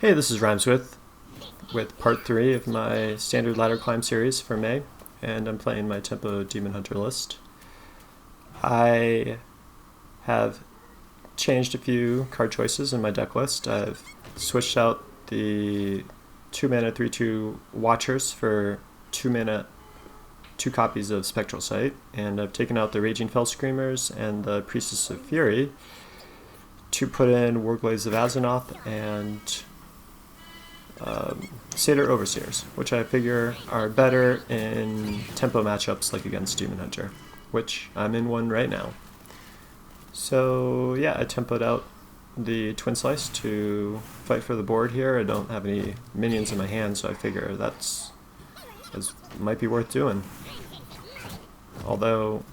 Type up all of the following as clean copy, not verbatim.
Hey, this is Rhymes with part 3 of my standard ladder climb series for May, and I'm playing my Tempo Demon Hunter list. I have changed a few card choices in my deck list. I've switched out the 2 mana 3/2 Watchers for 2 mana 2 copies of Spectral Sight, and I've taken out the Raging Fell Screamers and the Priestess of Fury to put in Warglaives of Azzinoth and Satyr Overseers, which I figure are better in tempo matchups like against Demon Hunter, which I'm in one right now. So yeah, I tempoed out the Twin Slice to fight for the board here. I don't have any minions in my hand, so I figure that might be worth doing. Although,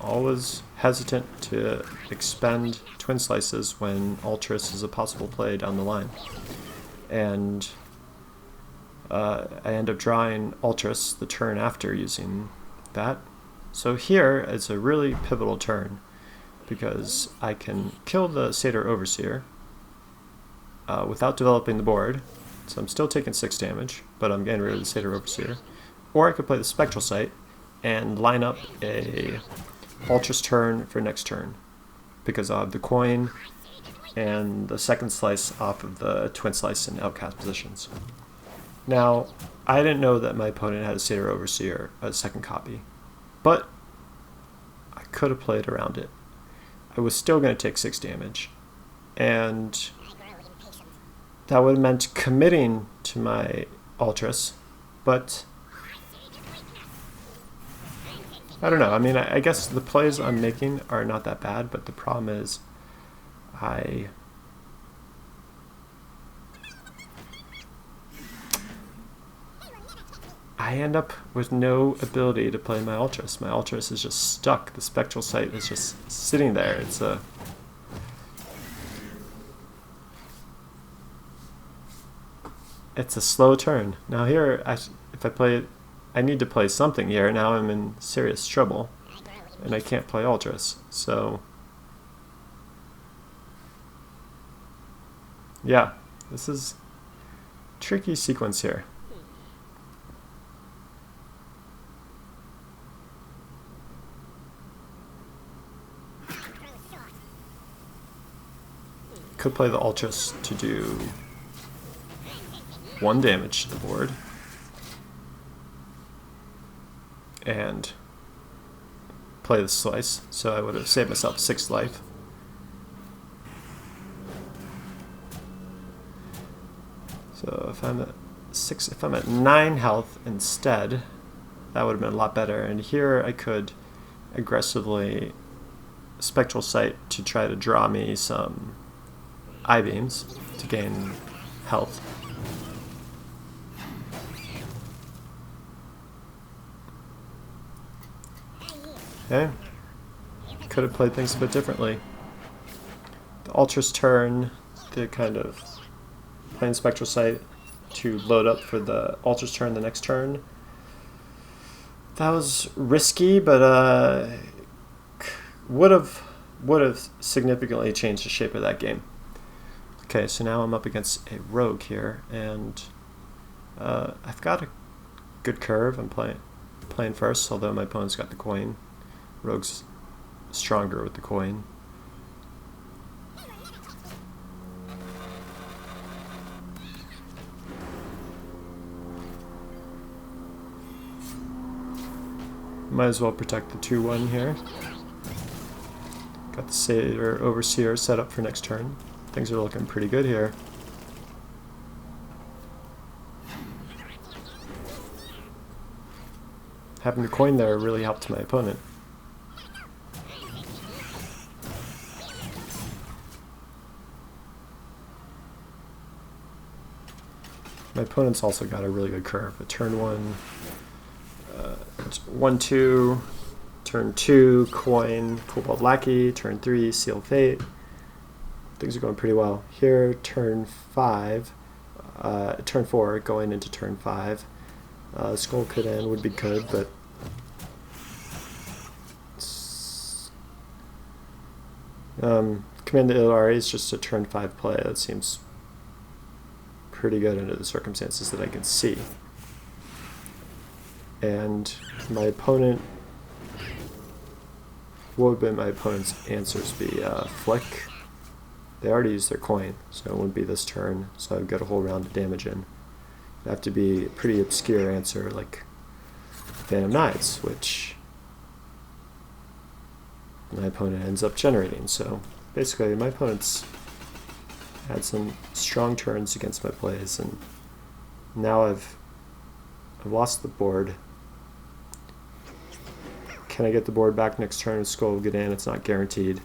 always hesitant to expend Twin Slices when Ultras is a possible play down the line. And I end up drawing Ultras the turn after using that. So here it's a really pivotal turn because I can kill the Satyr Overseer without developing the board. So I'm still taking 6 damage, but I'm getting rid of the Satyr Overseer. Or I could play the Spectral Sight and line up a Ultras turn for next turn because I'll have the coin and the second slice off of the Twin Slice and outcast positions. Now, I didn't know that my opponent had a Satyr Overseer, a second copy, but I could have played around it. I was still going to take 6 damage, and that would have meant committing to my Ultras, but I don't know. I mean, I guess the plays I'm making are not that bad, but the problem is I end up with no ability to play my Ultras. My Ultras is just stuck. The Spectral Sight is just sitting there. It's a slow turn. Now here, if I play it, I need to play something here. Now I'm in serious trouble, and I can't play Ultras. So yeah, this is a tricky sequence here. Could play the Ultras to do 1 damage to the board and play the Slice, so I would have saved myself 6 life. So if I'm at 9 health instead, that would have been a lot better. And here I could aggressively Spectral Sight to try to draw me some I-beams to gain health. Okay, could have played things a bit differently. The Ultras turn, the kind of playing Spectral Sight to load up for the Ultras turn the next turn. That was risky, but would have significantly changed the shape of that game. Okay, so now I'm up against a Rogue here, and I've got a good curve. I'm playing first, although my opponent's got the coin. Rogue's stronger with the coin. Might as well protect the 2/1 here. Got the Satyr Overseer set up for next turn. Things are looking pretty good here. Having the coin there really helped my opponent. My opponent's also got a really good curve. A turn 1, 1/2, turn 2, coin, Cobalt Lackey, turn 3, Seal Fate. Things are going pretty well. Here, turn 5, turn 4, going into turn 5. Skull could end, would be good, but Command the Illari is just a turn 5 play. That seems pretty good under the circumstances that I can see. And my opponent, what would be my opponent's answers be? Flick. They already used their coin, so it wouldn't be this turn, so I've got a whole round of damage in. It'd have to be a pretty obscure answer, like Phantom Knights, which my opponent ends up generating. So basically, my opponent's had some strong turns against my plays, and now I've lost the board. Can I get the board back next turn with Skull of Gdann? It's not guaranteed.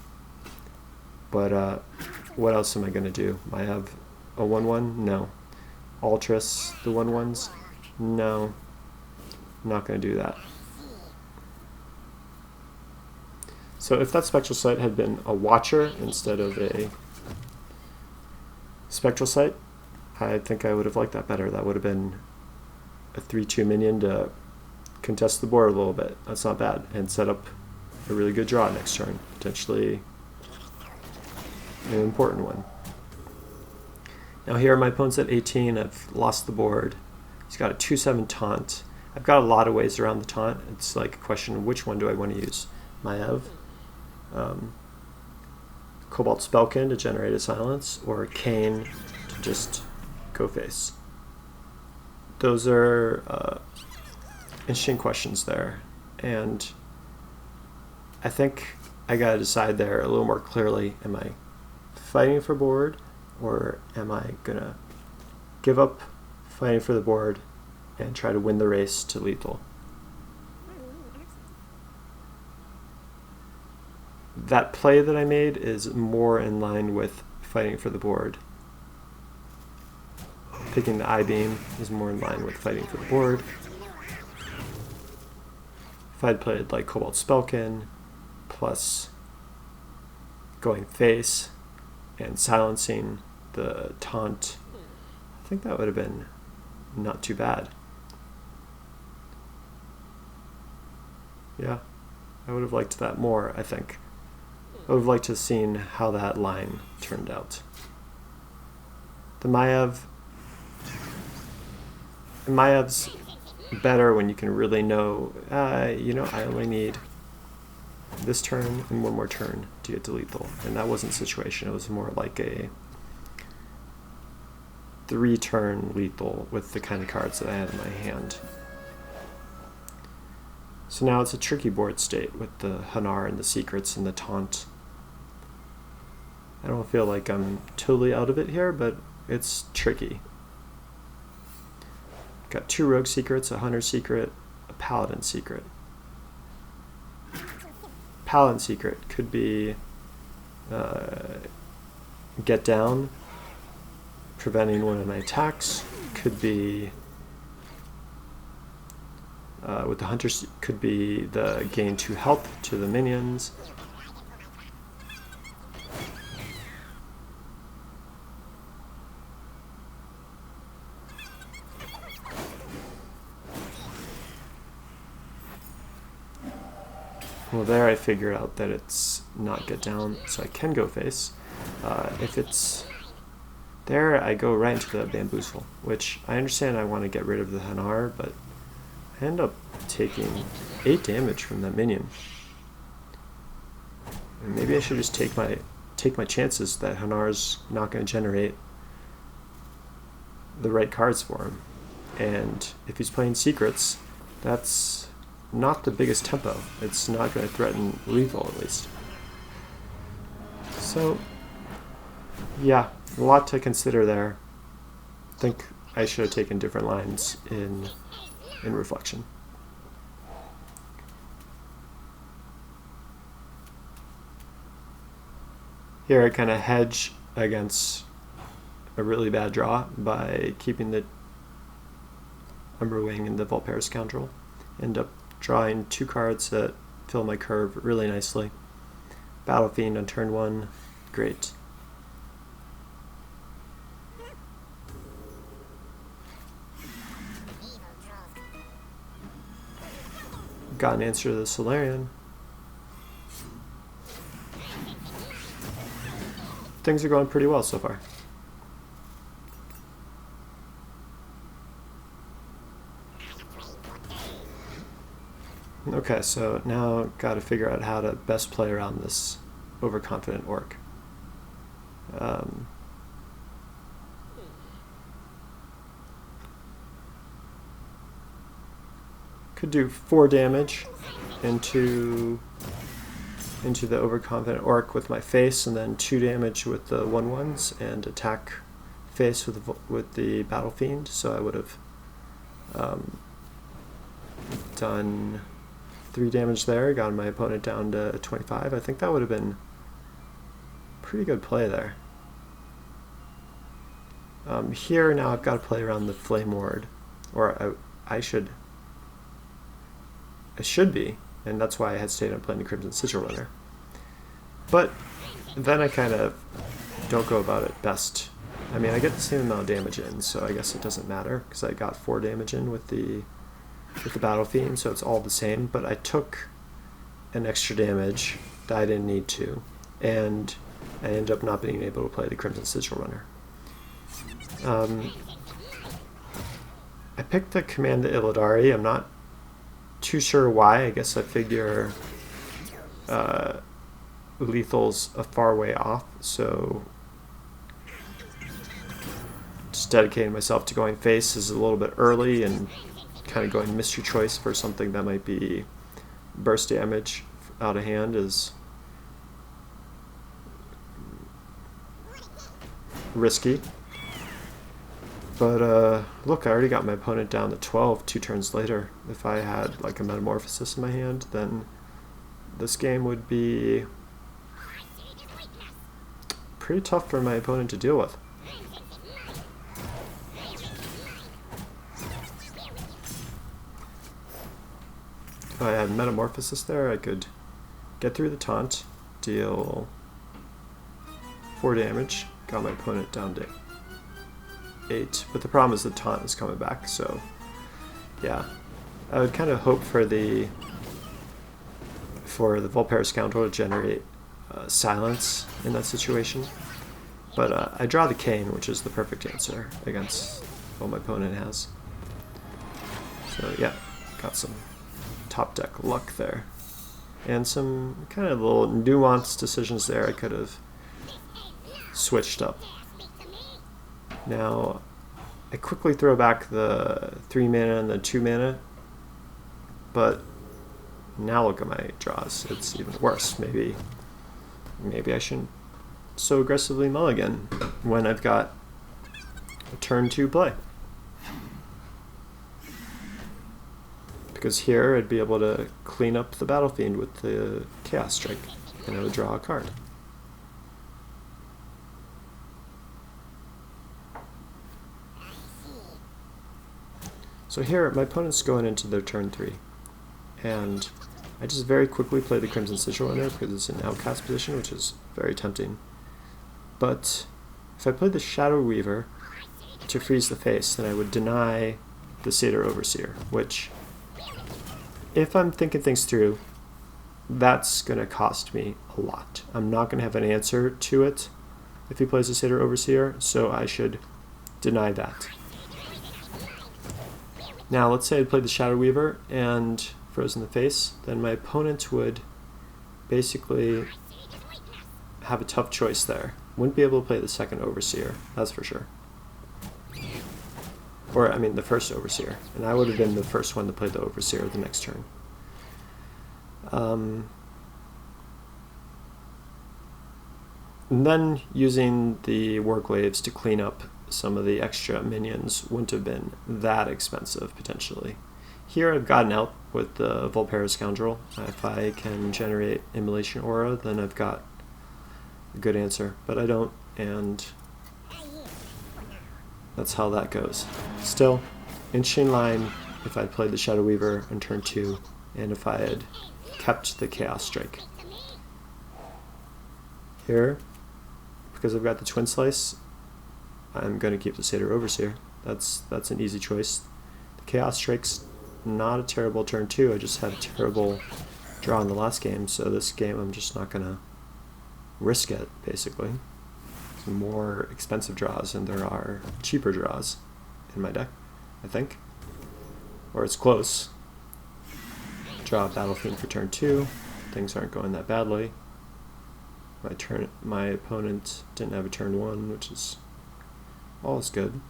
But what else am I going to do? I have a 1-1? No. Ultras, the 1-1s? No. I'm not going to do that. So if that Spectral Sight had been a Watcher instead of a Spectral Sight, I think I would have liked that better. That would have been a 3-2 minion to contest the board a little bit. That's not bad. And set up a really good draw next turn. Potentially an important one. Now here my opponent's at 18. I've lost the board. He's got a 2-7 taunt. I've got a lot of ways around the taunt. It's like a question of which one do I want to use. Maiev, Cobalt Spellkin to generate a silence, or Kane to just go face. Those are interesting questions there, and I think I gotta decide there a little more clearly. Am I fighting for board, or am I gonna give up fighting for the board and try to win the race to lethal? That play that I made is more in line with fighting for the board. Picking the I-beam is more in line with fighting for the board. If I'd played like Cobalt Spellkin plus going face and silencing the taunt, I think that would have been not too bad. Yeah, I would have liked that more, I think. I would have liked to have seen how that line turned out. The Maiev, Maiev's better when you can really know, you know, I only need this turn and one more turn to get to lethal. And that wasn't the situation. It was more like a 3-turn lethal with the kind of cards that I had in my hand. So now it's a tricky board state with the Hanar and the secrets and the taunt. I don't feel like I'm totally out of it here, but it's tricky. Got 2 rogue secrets, a hunter secret, a paladin secret. Paladin secret could be get down, preventing one of my attacks. Could be with the hunters, could be the gain 2 health to the minions. Well, there I figure out that it's not get down, so I can go face. If it's there, I go right into the bamboozle, which I understand I want to get rid of the Hanar, but I end up taking 8 damage from that minion. And maybe I should just take my chances that Hanar's not going to generate the right cards for him. And if he's playing secrets, that's not the biggest tempo. It's not going to threaten lethal, at least. So, yeah, a lot to consider there. I think I should have taken different lines in reflection. Here I kind of hedge against a really bad draw by keeping the Umberwing and the Volpera Scoundrel. End up drawing 2 cards that fill my curve really nicely. Battle Fiend on turn 1, great. Got an answer to the Solarian. Things are going pretty well so far. Okay, so now got to figure out how to best play around this overconfident orc. Could do 4 damage into the overconfident orc with my face, and then 2 damage with the 1/1s, and attack face with the battle fiend. So I would have done 3 damage there, gotten my opponent down to 25. I think that would have been pretty good play there. Here now I've got to play around the Flame Ward, or I should be, and that's why I had stayed on playing the Crimson Sigil Runner. But then I kind of don't go about it best. I mean, I get the same amount of damage in, so I guess it doesn't matter, because I got 4 damage in with the Battle Fiend, so it's all the same. But I took an extra damage that I didn't need to, and I ended up not being able to play the Crimson Sigil Runner. I picked the Command the Illidari. I'm not too sure why. I guess I figure lethal's a far way off, so just dedicating myself to going face is a little bit early, and kind of going mystery choice for something that might be burst damage out of hand is risky. But look, I already got my opponent down to 12 2 turns later. If I had like a Metamorphosis in my hand, then this game would be pretty tough for my opponent to deal with. If I had Metamorphosis there, I could get through the taunt, deal 4 damage, got my opponent down to 8, but the problem is the taunt is coming back, so yeah. I would kind of hope for the Vulpera Scoundrel to generate silence in that situation, but I draw the Cane, which is the perfect answer against what my opponent has. So yeah, got some top deck luck there, and some kind of little nuanced decisions there I could have switched up. Now, I quickly throw back the 3 mana and the 2 mana, but now look at my draws. It's even worse. Maybe I shouldn't so aggressively mulligan when I've got a turn 2 play. Because here I'd be able to clean up the Battle Fiend with the Chaos Strike, and I would draw a card. So here, my opponent's going into their turn 3, and I just very quickly play the Crimson Sigil Runner because it's an outcast position, which is very tempting. But if I play the Shadow Weaver to freeze the face, then I would deny the Satyr Overseer, which, if I'm thinking things through, that's going to cost me a lot. I'm not going to have an answer to it if he plays a Satyr Overseer, so I should deny that. Now, let's say I played the Shadow Weaver and frozen the face, then my opponent would basically have a tough choice there. Wouldn't be able to play the second Overseer, that's for sure. Or, I mean, the first Overseer. And I would have been the first one to play the Overseer the next turn. And then using the Warglaives to clean up some of the extra minions wouldn't have been that expensive, potentially. Here I've gotten out with the Vulpera Scoundrel. If I can generate Immolation Aura, then I've got a good answer, but I don't, and that's how that goes. Still, interesting line if I'd played the Shadow Weaver on turn 2, and if I had kept the Chaos Strike. Here, because I've got the Twin Slice, I'm going to keep the Satyr Overseer. That's an easy choice. The Chaos Strike's not a terrible turn 2. I just had a terrible draw in the last game, so this game I'm just not going to risk it, basically. Some more expensive draws, and there are cheaper draws in my deck, I think. Or it's close. draw Battle Fiend for turn 2. Things aren't going that badly. My opponent didn't have a turn 1, which is all is good.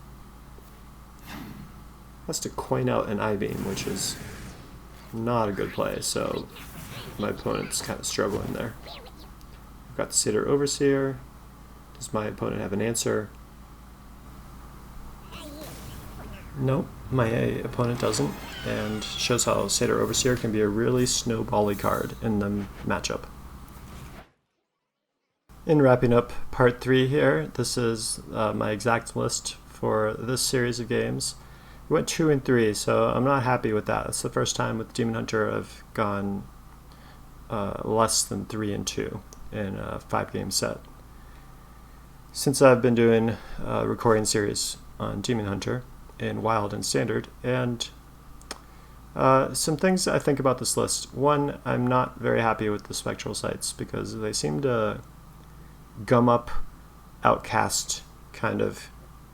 Has to coin out an I-Beam, which is not a good play, so my opponent's kind of struggling there. I've got the Satyr Overseer. Does my opponent have an answer? Nope, my opponent doesn't, and shows how Satyr Overseer can be a really snowbally card in the matchup. In wrapping up part 3 here, this is my exact list for this series of games. We went 2 and 3, so I'm not happy with that. It's the first time with Demon Hunter I've gone less than 3 and 2 in a 5-game set. Since I've been doing a recording series on Demon Hunter in Wild and Standard, and some things I think about this list. One, I'm not very happy with the Spectral Sights because they seem to gum up outcast kind of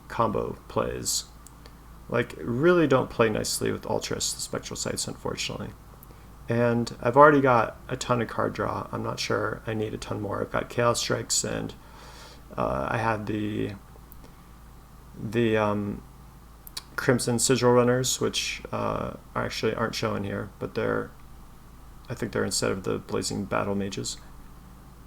combo plays. Like, really don't play nicely with Ultras, the Spectral Sights, unfortunately. And I've already got a ton of card draw. I'm not sure I need a ton more. I've got Chaos Strikes, and I have the Crimson Sigil Runners, which actually aren't shown here, but I think they're instead of the Blazing Battle Mages.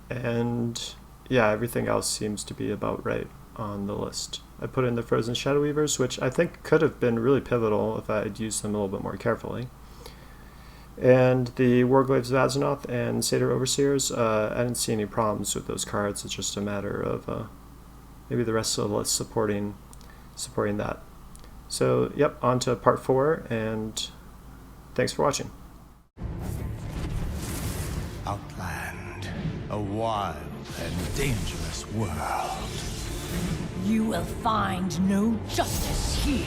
And yeah, everything else seems to be about right on the list. I put in the Frozen Shadow Weavers, which I think could have been really pivotal if I had used them a little bit more carefully. And the Warglaives of Azeroth and Satyr Overseers, I didn't see any problems with those cards. It's just a matter of maybe the rest of the list supporting that. So, yep, on to part 4, and thanks for watching. Outland, a wild and dangerous world. You will find no justice here.